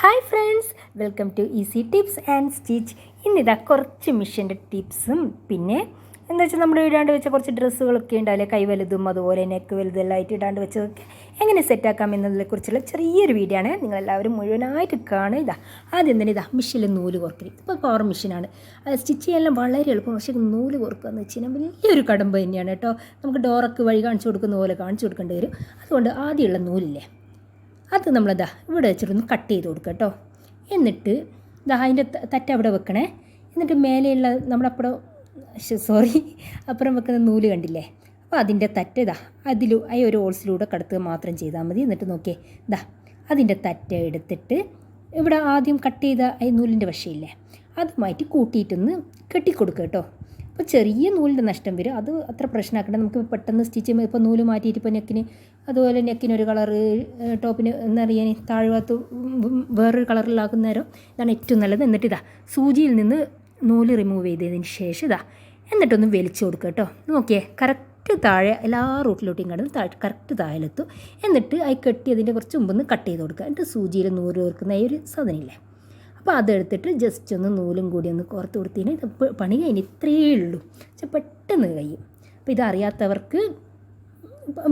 Hi friends, welcome to easy tips and stitch. ഇന്നിതാ കുറച്ച് മിഷീൻ്റെ ടിപ്സും പിന്നെ എന്താ വെച്ചാൽ നമ്മൾ ഇടാണ്ട് വെച്ച കുറച്ച് ഡ്രസ്സുകളൊക്കെ ഉണ്ടാവില്ലേ, കൈ വലുതും അതുപോലെ നെക്ക് വലുതെല്ലാം ആയിട്ട് ഇടാണ്ട് വെച്ചതൊക്കെ എങ്ങനെ സെറ്റാക്കാം എന്നതിനെക്കുറിച്ചുള്ള ചെറിയൊരു വീഡിയോ ആണ്. നിങ്ങളെല്ലാവരും മുഴുവനായിട്ട് കാണുക. ആദ്യം തന്നെ മിഷീനിൽ നൂല് കോർക്കൽ. ഇപ്പോൾ പവർ മെഷീനാണ്, സ്റ്റിച്ച് ചെയ്യാനെല്ലാം വളരെ എളുപ്പം. പക്ഷേ നൂല് കോർക്കുക എന്ന് വെച്ച് കഴിഞ്ഞാൽ വലിയൊരു കടമ്പ് തന്നെയാണ് കേട്ടോ. നമുക്ക് ഡോറൊക്കെ വഴി കാണിച്ചു കൊടുക്കുന്ന പോലെ കാണിച്ചു കൊടുക്കേണ്ടി വരും. അതുകൊണ്ട് ആദ്യമുള്ള നൂലില്ലേ, അത് നമ്മളിതാ ഇവിടെ വെച്ചിട്ടൊന്ന് കട്ട് ചെയ്ത് കൊടുക്കുക കേട്ടോ. എന്നിട്ട് അതിൻ്റെ തറ്റ അവിടെ വെക്കണേ. എന്നിട്ട് മേലെയുള്ള നമ്മളപ്പുറം അപ്പുറം വെക്കുന്ന നൂല് കണ്ടില്ലേ, അപ്പോൾ അതിൻ്റെ തറ്റ ഒരു ഹോൾസിലൂടെ കടത്തുക മാത്രം ചെയ്താൽ മതി. എന്നിട്ട് നോക്കിയേ, അതിൻ്റെ തറ്റ എടുത്തിട്ട് ഇവിടെ ആദ്യം കട്ട് ചെയ്ത നൂലിൻ്റെ വശയില്ലേ, അതുമായിട്ട് കൂട്ടിയിട്ടൊന്ന് കെട്ടിക്കൊടുക്കുക കേട്ടോ. അപ്പോൾ ചെറിയ നൂലിൻ്റെ നഷ്ടം വരും, അത് അത്ര പ്രശ്നമാക്കേണ്ട. നമുക്ക് പെട്ടെന്ന് സ്റ്റിച്ച് ചെയ്യുമ്പോൾ ഇപ്പോൾ നൂല് മാറ്റിയിട്ട് ഇപ്പോൾ നെക്കിന്, അതുപോലെ നെക്കിനൊരു കളറ്, ടോപ്പിന് എന്നറിയാൻ താഴ്ഭാഗത്ത് വേറൊരു കളറിലാക്കുന്ന നേരം ഇതാണ് ഏറ്റവും നല്ലത്. എന്നിട്ട് സൂചിയിൽ നിന്ന് നൂല് റിമൂവ് ചെയ്തതിന് ശേഷം എന്നിട്ടൊന്ന് വലിച്ചു കൊടുക്കുക കേട്ടോ. നോക്കിയേ, കറക്റ്റ് താഴെ എല്ലാ റൂട്ടിലോട്ടും കടന്ന് കറക്റ്റ് താഴെത്തും. എന്നിട്ട് കെട്ടിയതിൻ്റെ കുറച്ച് മുമ്പൊന്ന് കട്ട് ചെയ്ത് കൊടുക്കുക. എന്നിട്ട് സൂചിയിൽ നൂല് കോർക്കുന്ന ഒരു സാധനമില്ലേ, അപ്പോൾ അതെടുത്തിട്ട് ജസ്റ്റ് ഒന്ന് നൂലും കൂടി ഒന്ന് കോർത്ത് കൊടുത്തതിന് ഇത് പണി കഴിഞ്ഞ് ഇത്രയേ ഉള്ളൂ. പക്ഷെ പെട്ടെന്ന് കഴിയും. അപ്പോൾ ഇതറിയാത്തവർക്ക്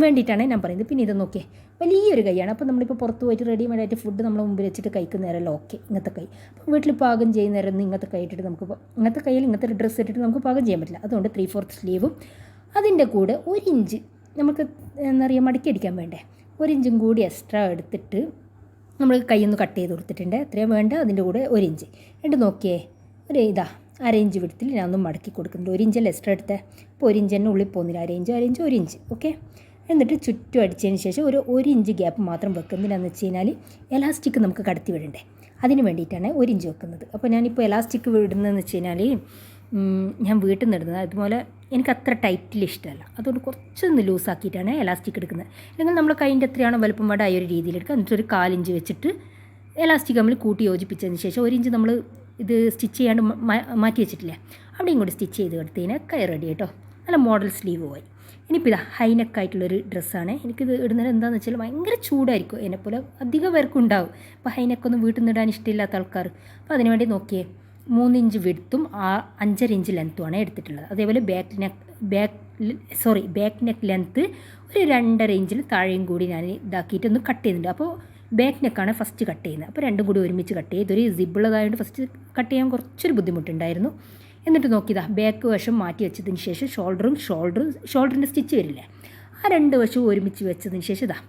വേണ്ടിയിട്ടാണ് ഞാൻ പറയുന്നത്. പിന്നെ ഇത് നോക്കിയേ, വലിയൊരു കൈയാണ്. അപ്പോൾ നമ്മളിപ്പോൾ പുറത്ത് പോയിട്ട് റെഡിമെയ്ഡായിട്ട് ഫുഡ് നമ്മൾ മുമ്പിൽ വെച്ചിട്ട് കഴിക്കുന്ന നേരമല്ലോ ഓക്കെ ഇങ്ങനത്തെ കൈ. അപ്പോൾ വീട്ടിൽ പാകം ചെയ്യുന്ന നേരം ഇങ്ങനത്തെ കൈ ഇട്ടിട്ട് നമുക്ക് ഇങ്ങനത്തെ കയ്യിൽ ഇങ്ങനത്തെ ഒരു ഡ്രസ്സ് ഇട്ടിട്ട് നമുക്ക് പാകം ചെയ്യാൻ പറ്റില്ല. അതുകൊണ്ട് 3/4 സ്ലീവും അതിൻ്റെ കൂടെ 1 ഇഞ്ച് നമുക്ക് എന്താ പറയുക മടക്കി അടിക്കാൻ വേണ്ടേ, 1 ഇഞ്ചും കൂടി എക്സ്ട്രാ എടുത്തിട്ട് നമ്മൾ കൈയൊന്ന് കട്ട് ചെയ്ത് കൊടുത്തിട്ടുണ്ട്. എത്രയും വേണ്ട അതിൻ്റെ കൂടെ 1 ഇഞ്ച്. എന്നിട്ട് നോക്കിയേ, ഒരു 1/2 ഇഞ്ച് വിടത്തിൽ ഞാൻ ഒന്ന് മടക്കി കൊടുക്കുന്നുണ്ട്. 1 ഇഞ്ചല്ലേ എക്സ്ട്രാ എടുത്തേ, അപ്പോൾ 1 ഇഞ്ച് തന്നെ ഉള്ളിൽ പോകുന്നില്ല. 1 ഇഞ്ച് ഓക്കെ. എന്നിട്ട് ചുറ്റും അടിച്ചതിന് ശേഷം ഒരു 1 ഇഞ്ച് ഗ്യാപ്പ് മാത്രം വെക്കുന്നതിനാന്ന് വെച്ച് കഴിഞ്ഞാൽ എലാസ്റ്റിക് നമുക്ക് കടത്തി വിടണ്ടേ, അതിന് വേണ്ടിയിട്ടാണ് 1 ഇഞ്ച് വെക്കുന്നത്. അപ്പോൾ ഞാനിപ്പോൾ എലാസ്റ്റിക് വിടുന്നതെന്ന് വെച്ച് കഴിഞ്ഞാൽ ഞാൻ വീട്ടിൽ നിന്ന് ഇടുന്നത്, അതുപോലെ എനിക്ക് അത്ര ടൈറ്റിൽ ഇഷ്ടമല്ല. അതുകൊണ്ട് കുറച്ചൊന്ന് ലൂസാക്കിയിട്ടാണ് എലാസ്റ്റിക് എടുക്കുന്നത്. അല്ലെങ്കിൽ നമ്മൾ കൈൻ്റെ എത്രയാണോ വലുപ്പം വേണ്ട ആ ഒരു രീതിയിൽ എടുക്കുക. എന്നിട്ട് ഒരു 1/4 ഇഞ്ച് വെച്ചിട്ട് എലാസ്റ്റിക് നമ്മൾ കൂട്ടി യോജിപ്പിച്ചതിന് ശേഷം 1 ഇഞ്ച് നമ്മൾ ഇത് സ്റ്റിച്ച് ചെയ്യാണ്ട് മാറ്റി വെച്ചിട്ടില്ലേ, അവിടെയും കൂടി സ്റ്റിച്ച് ചെയ്ത് കൊടുത്തതിന് കൈ റെഡി കേട്ടോ. നല്ല മോഡൽ സ്ലീവ് പോയി. ഇനിയിപ്പോൾ ഹൈനെക്കായിട്ടുള്ളൊരു ഡ്രസ്സാണ്. എനിക്കിത് ഇടുന്നത് എന്താണെന്ന് വെച്ചാൽ ഭയങ്കര ചൂടായിരിക്കും, എന്നെപ്പോലെ അധികം പേർക്കും ഉണ്ടാവും. അപ്പോൾ ഹൈനെക്കൊന്നും വീട്ടിൽ നിന്ന് ഇടാൻ ഇഷ്ടമില്ലാത്ത ആൾക്കാർ. അപ്പോൾ അതിനുവേണ്ടി നോക്കിയേ, 3 ഇഞ്ച് വിഡ്ത്തും 5.5 ഇഞ്ച് ലെങ്ത്തുമാണ് എടുത്തിട്ടുള്ളത്. അതേപോലെ ബാക്ക് നെക്ക് ലെങ്ത്ത് ഒരു 2.5 ഇഞ്ചിൽ താഴെയും കൂടി ഞാൻ ഇതാക്കിയിട്ട് ഒന്ന് കട്ട് ചെയ്യുന്നുണ്ട്. അപ്പോൾ ബാക്ക് നെക്കാണ് ഫസ്റ്റ് കട്ട് ചെയ്യുന്നത്. അപ്പോൾ രണ്ടും കൂടി ഒരുമിച്ച് കട്ട് ചെയ്ത്, ഇതൊരു സിബുള്ളതായതുകൊണ്ട് ഫസ്റ്റ് കട്ട് ചെയ്യാൻ കുറച്ചൊരു ബുദ്ധിമുട്ടുണ്ടായിരുന്നു. എന്നിട്ട് നോക്കിയതാ ബാക്ക് വശം മാറ്റി വെച്ചതിന് ശേഷം ഷോൾഡറിൻ്റെ സ്റ്റിച്ച് വരില്ലേ, ആ 2 വശവും ഒരുമിച്ച് വെച്ചതിന് ശേഷം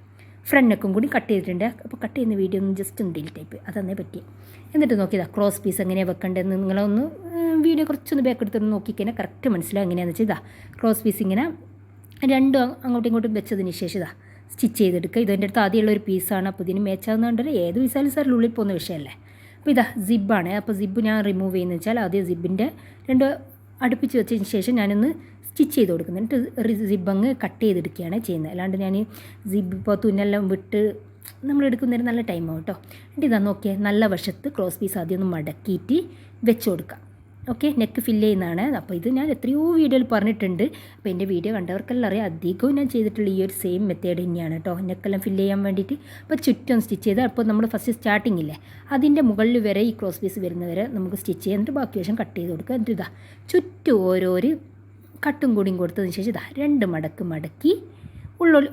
ഫ്രണ്ട് നെക്കും കൂടി കട്ട് ചെയ്തിട്ടുണ്ട്. അപ്പോൾ കട്ട് ചെയ്യുന്ന വീഡിയോ ഒന്ന് ജസ്റ്റ് ഒന്ന് ഡിലീറ്റ് ടൈപ്പ് അതന്നേ പറ്റി. എന്നിട്ട് നോക്കിയതാ ക്രോസ് പീസ് എങ്ങനെയാണ് വെക്കേണ്ടതെന്ന് നിങ്ങളൊന്ന് വീഡിയോ കുറച്ചൊന്ന് ബാക്ക് എടുത്തൊന്ന് നോക്കിക്കഴിഞ്ഞാൽ കറക്റ്റ് മനസ്സിലാവും എങ്ങനെയാണെന്ന് വെച്ചാൽ ക്രോസ് പീസ് ഇങ്ങനെ രണ്ടും അങ്ങോട്ടും ഇങ്ങോട്ടും വെച്ചതിന് ശേഷം സ്റ്റിച്ച് ചെയ്തെടുക്കുക. ഇതിൻ്റെ അടുത്ത് ആദ്യമുള്ളൊരു പീസാണ്. അപ്പോൾ ഇതിന് മേച്ചാവുന്നതുകൊണ്ട് ഏത് പീസായാലും സാറിൽ ഉള്ളിൽ പോകുന്ന വിഷയമല്ലേ. അപ്പോൾ സിബ്ബാണ്. അപ്പോൾ സിബ്ബ് ഞാൻ റിമൂവ് ചെയ്യുന്നത് വെച്ചാൽ ആദ്യം സിബിൻ്റെ 2 അടുപ്പിച്ച് വെച്ചതിന് ശേഷം ഞാനൊന്ന് സ്റ്റിച്ച് ചെയ്ത് കൊടുക്കുന്നത്. എന്നിട്ട് സിബ് അങ്ങ് കട്ട് ചെയ്തെടുക്കുകയാണ് ചെയ്യുന്നത്. അല്ലാണ്ട് ഞാൻ സിബ് ഇപ്പോൾ തുന്നെല്ലാം വിട്ട് നമ്മൾ എടുക്കുന്നതിന് നല്ല ടൈമാവും കേട്ടോ. എന്നിട്ട് നോക്കിയാൽ നല്ല വശത്ത് ക്രോസ് പീസ് ആദ്യം ഒന്ന് മടക്കിയിട്ട് വെച്ച് കൊടുക്കുക. ഓക്കെ, നെക്ക് ഫില്ല് ചെയ്യുന്നതാണ്. അപ്പോൾ ഇത് ഞാൻ എത്രയോ വീഡിയോയിൽ പറഞ്ഞിട്ടുണ്ട്. അപ്പോൾ എൻ്റെ വീഡിയോ കണ്ടവർക്കെല്ലാം അറിയാം, അധികവും ഞാൻ ചെയ്തിട്ടുള്ള ഈ ഒരു സെയിം മെത്തേഡ് തന്നെയാണ് കേട്ടോ, നെക്കെല്ലാം ഫില്ല് ചെയ്യാൻ വേണ്ടിയിട്ട്. അപ്പോൾ ചുറ്റും സ്റ്റിച്ച് ചെയ്ത്, അപ്പോൾ നമ്മൾ ഫസ്റ്റ് സ്റ്റാർട്ടിങ് ഇല്ലേ അതിൻ്റെ മുകളിൽ വരെ ഈ ക്രോസ് പീസ് വരുന്നവരെ നമുക്ക് സ്റ്റിച്ച് ചെയ്യാൻ, എന്നിട്ട് ബാക്കി വശം കട്ട് ചെയ്ത് കൊടുക്കുക. എന്നിട്ട് ചുറ്റും ഓരോരു കട്ടും കൂടിയും കൊടുത്തതിന് ശേഷം 2 മടക്കി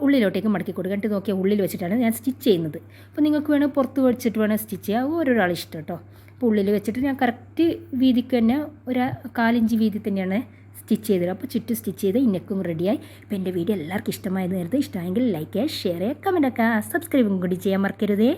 ഉള്ളിലോട്ടേക്ക് മടക്കി കൊടുക്കുക. എന്നിട്ട് നോക്കിയാൽ ഉള്ളിൽ വെച്ചിട്ടാണ് ഞാൻ സ്റ്റിച്ച് ചെയ്യുന്നത്. അപ്പോൾ നിങ്ങൾക്ക് വേണമെങ്കിൽ പുറത്ത് വെച്ചിട്ട് വേണം സ്റ്റിച്ച് ചെയ്യുക, ഓരോരാൾ ഇഷ്ടം കേട്ടോ. അപ്പോൾ ഉള്ളിൽ വെച്ചിട്ട് ഞാൻ കറക്റ്റ് വീതിക്ക് തന്നെ ഒരു 1/4 ഇഞ്ച് വീതി തന്നെയാണ് സ്റ്റിച്ച് ചെയ്തത്. അപ്പോൾ ചുറ്റും സ്റ്റിച്ച് ചെയ്ത് ഇന്നക്കും റെഡിയായി. അപ്പോൾ എൻ്റെ വീഡിയോ എല്ലാവർക്കും ഇഷ്ടമായത് നേരത്തെ ഇഷ്ടമായെങ്കിൽ ലൈക്ക് ചെയ്യുക, ഷെയർ ചെയ്യുക, കമൻറ്റ് ആക്കുക, സബ്സ്ക്രൈബും കൂടി ചെയ്യാൻ മറക്കരുതേ.